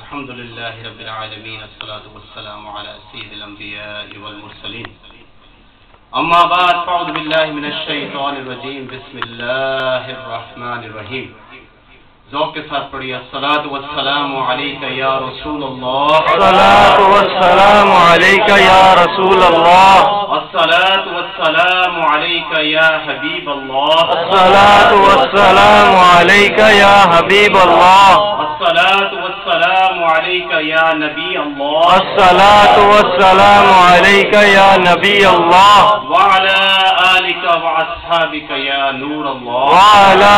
الحمد لله رب العالمين الصلاة والسلام على سيد الأنبياء والمرسلين أما بعد فأعوذ بالله من الشيطان الرجيم بسم الله الرحمن الرحيم ذوق کے ساتھ پڑھیے الصلاة والسلام عليك يا رسول الله الصلاة والسلام عليك يا رسول الله الصلاة والسلام عليك يا حبيب الله الصلاة والسلام عليك يا حبيب الله الصلاة والسلام عليك يا نبي الله الصلاة والسلام عليك يا نبي الله وعلى آلك وأصحابك يا نور الله وعلى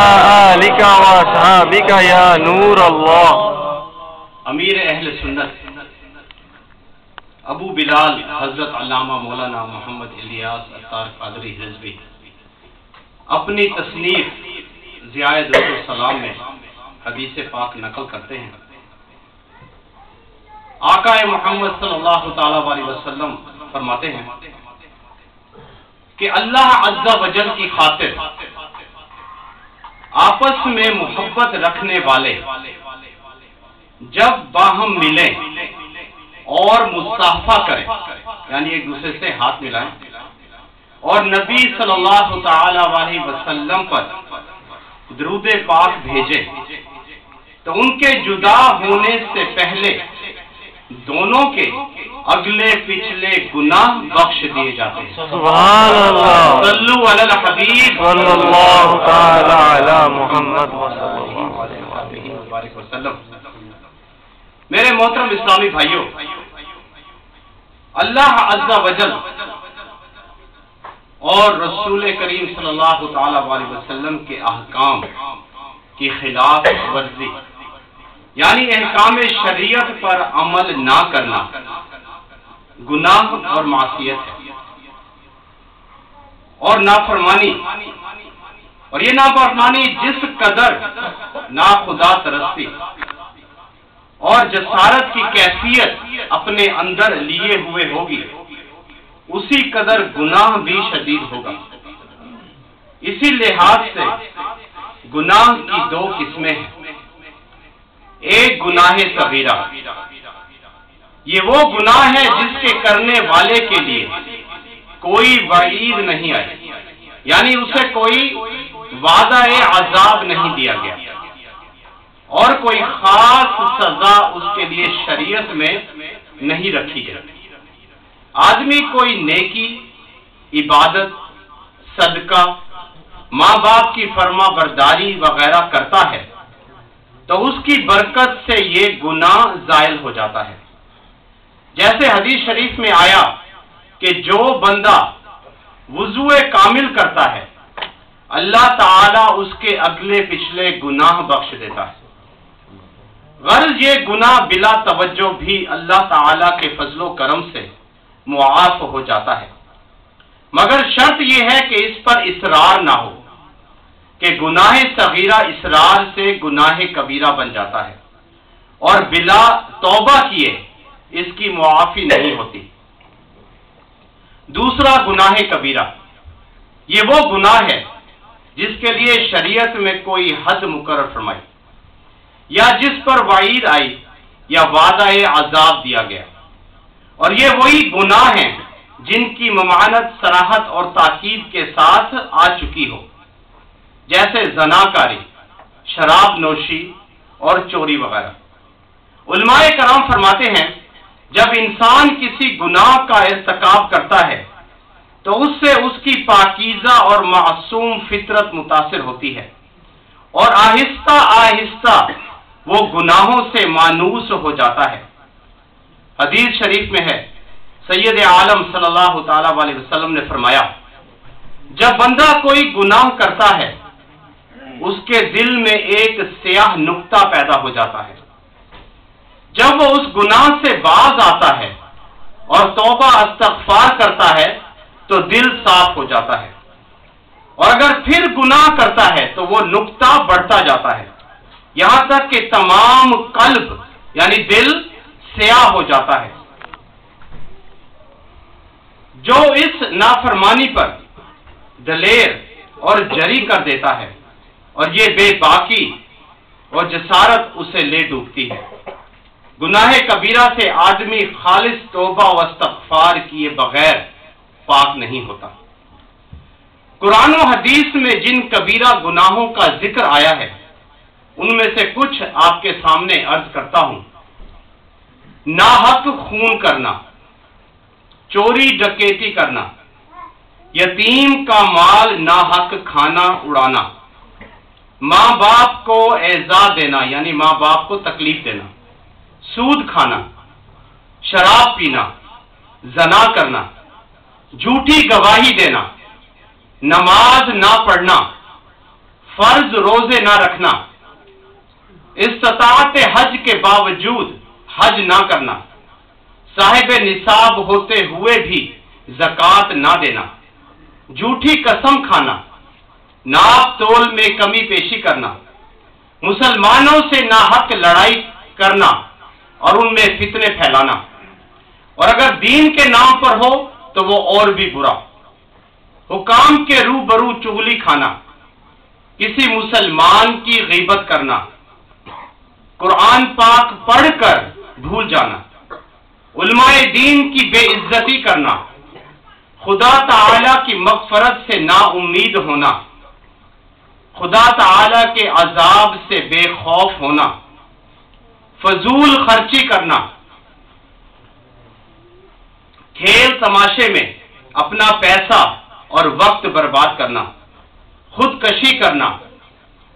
آلك وأصحابك يا نور الله امیر اہل سنت ابو بلال حضرت علامہ مولانا محمد الیاس عطار قادری رضوی اپنی تصنیف ضیاء درود السلام میں حدیث پاک نقل کرتے ہیں آقا محمد صلی اللہ تعالی علیہ وسلم فرماتے ہیں کہ اللہ عز و جل کی خاطر آپس میں محبت رکھنے والے جب باہم ملیں اور مصافحہ کریں یعنی ایک دوسرے سے ہاتھ ملائیں اور نبی صلی اللہ تعالی علیہ وسلم پر درود پاک بھیجیں تو ان کے جدا ہونے سے پہلے دونوں کے اگلے پچھلے گناہ بخش دیے جاتے ہیں. سبحان اللہ. صلو علی الحبیب صلی اللہ تعالی علی محمد صلی اللہ علیہ وسلم. میرے محترم اسلامی بھائیوں، اللہ عز و جل اور رسول کریم صلی اللہ تعالی علیہ وسلم کے احکام کی خلاف ورزی یعنی احکام شریعت پر عمل نہ کرنا گناہ اور معصیت ہے اور نافرمانی، اور یہ نافرمانی جس قدر ناخدا ترستی اور جسارت کی کیفیت اپنے اندر لیے ہوئے ہوگی اسی قدر گناہ بھی شدید ہوگا. اسی لحاظ سے گناہ کی دو قسمیں ہیں. ایک گناہ صغیرہ، یہ وہ گناہ ہے جس کے کرنے والے کے لیے کوئی وعید نہیں آئی یعنی اسے کوئی وعدہ عذاب نہیں دیا گیا اور کوئی خاص سزا اس کے لیے شریعت میں نہیں رکھی گئی. آدمی کوئی نیکی، عبادت، صدقہ، ماں باپ کی فرما برداری وغیرہ کرتا ہے تو اس کی برکت سے یہ گناہ زائل ہو جاتا ہے. جیسے حدیث شریف میں آیا کہ جو بندہ وضو کامل کرتا ہے اللہ تعالی اس کے اگلے پچھلے گناہ بخش دیتا ہے. غرض یہ گناہ بلا توجہ بھی اللہ تعالی کے فضل و کرم سے معاف ہو جاتا ہے، مگر شرط یہ ہے کہ اس پر اصرار نہ ہو کہ گناہ صغیرہ اصرار سے گناہ کبیرہ بن جاتا ہے اور بلا توبہ کیے اس کی معافی نہیں ہوتی. دوسرا گناہ کبیرہ، یہ وہ گناہ ہے جس کے لیے شریعت میں کوئی حد مقرر فرمائی یا جس پر وعید آئی یا وعدہ عذاب دیا گیا، اور یہ وہی گناہ ہیں جن کی ممانعت صراحت اور تاکید کے ساتھ آ چکی ہو، جیسے زناکاری، شراب نوشی اور چوری وغیرہ. علماء کرام فرماتے ہیں جب انسان کسی گناہ کا ارتکاب کرتا ہے تو اس سے اس کی پاکیزہ اور معصوم فطرت متاثر ہوتی ہے اور آہستہ آہستہ وہ گناہوں سے مانوس ہو جاتا ہے. حدیث شریف میں ہے سید عالم صلی اللہ تعالی علیہ وسلم نے فرمایا جب بندہ کوئی گناہ کرتا ہے اس کے دل میں ایک سیاہ نقطہ پیدا ہو جاتا ہے. جب وہ اس گناہ سے باز آتا ہے اور توبہ استغفار کرتا ہے تو دل صاف ہو جاتا ہے، اور اگر پھر گناہ کرتا ہے تو وہ نقطہ بڑھتا جاتا ہے یہاں تک کہ تمام قلب یعنی دل سیاہ ہو جاتا ہے. جو اس نافرمانی پر دلیر اور جری کر دیتا ہے اور یہ بے باکی اور جسارت اسے لے ڈوبتی ہے. گناہ کبیرہ سے آدمی خالص توبہ و استغفار کیے بغیر پاک نہیں ہوتا۔ قرآن و حدیث میں جن کبیرہ گناہوں کا ذکر آیا ہے ان میں سے کچھ آپ کے سامنے عرض کرتا ہوں۔ ناحق خون کرنا، چوری ڈکیتی کرنا، یتیم کا مال ناحق کھانا اڑانا، ماں باپ کو ایذا دینا یعنی ماں باپ کو تکلیف دینا، سود کھانا، شراب پینا، زنا کرنا، جھوٹی گواہی دینا، نماز نہ پڑھنا، فرض روزے نہ رکھنا، استطاعت حج کے باوجود حج نہ کرنا، صاحب نصاب ہوتے ہوئے بھی زکوٰۃ نہ دینا، جھوٹی قسم کھانا، ناپ تول میں کمی پیشی کرنا، مسلمانوں سے ناحق لڑائی کرنا اور ان میں فتنے پھیلانا، اور اگر دین کے نام پر ہو تو وہ اور بھی برا، حکام کے روبرو چغلی کھانا، کسی مسلمان کی غیبت کرنا، قرآن پاک پڑھ کر بھول جانا، علماء دین کی بے عزتی کرنا، خدا تعالی کی مغفرت سے نا امید ہونا، خدا تعالی کے عذاب سے بے خوف ہونا، فضول خرچی کرنا، کھیل تماشے میں اپنا پیسہ اور وقت برباد کرنا، خودکشی کرنا،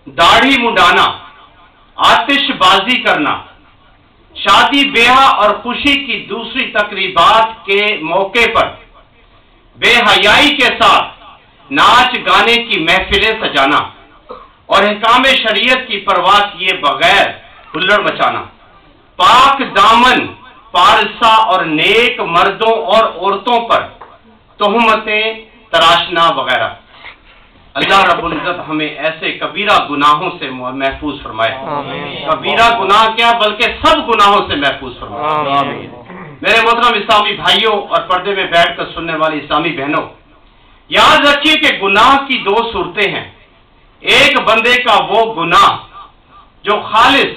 داڑھی منڈانا، آتش بازی کرنا، شادی بیاہ اور خوشی کی دوسری تقریبات کے موقع پر بے حیائی کے ساتھ ناچ گانے کی محفلیں سجانا اور احکام شریعت کی پرواہ کیے بغیر ہلڑ مچانا، پاک دامن پارسا اور نیک مردوں اور عورتوں پر تہمتیں تراشنا وغیرہ۔ اللہ رب العزت ہمیں ایسے کبیرہ گناہوں سے محفوظ فرمائے۔ کبیرہ گناہ کیا بلکہ سب گناہوں سے محفوظ فرمائے۔ میرے محترم اسلامی بھائیوں اور پردے میں بیٹھ کر سننے والی اسلامی بہنوں، یاد رکھیے کہ گناہ کی دو صورتیں ہیں۔ ایک بندے کا وہ گناہ جو خالص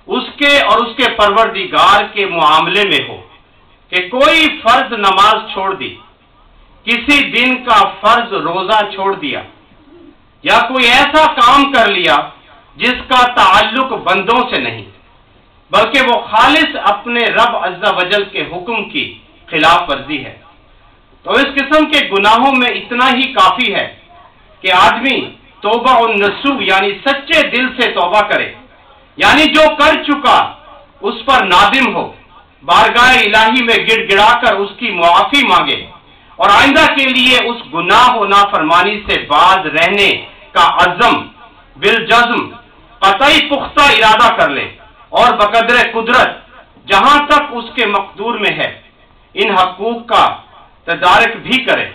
اس کے اور اس کے پروردگار کے معاملے میں ہو، کہ کوئی فرض نماز چھوڑ دی، کسی دن کا فرض روزہ چھوڑ دیا، یا کوئی ایسا کام کر لیا جس کا تعلق بندوں سے نہیں بلکہ وہ خالص اپنے رب عز و جل کے حکم کی خلاف ورزی ہے، تو اس قسم کے گناہوں میں اتنا ہی کافی ہے کہ آدمی توبہ النصوح یعنی سچے دل سے توبہ کرے، یعنی جو کر چکا اس پر نادم ہو، بارگاہ الہی میں گڑ گڑا کر اس کی معافی مانگے اور آئندہ کے لیے اس گناہ و نافرمانی سے باز رہنے کا عزم بالجزم قطعی پختہ ارادہ کر لے اور بقدر قدرت جہاں تک اس کے مقدور میں ہے ان حقوق کا تدارک بھی کرے،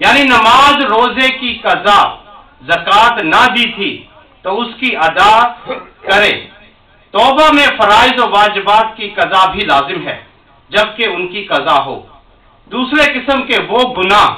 یعنی نماز روزے کی قضا زکوٰۃ نہ دی تھی تو اس کی ادا کرے۔ توبہ میں فرائض و واجبات کی قضا بھی لازم ہے جبکہ ان کی قضا ہو۔ دوسرے قسم کے وہ گناہ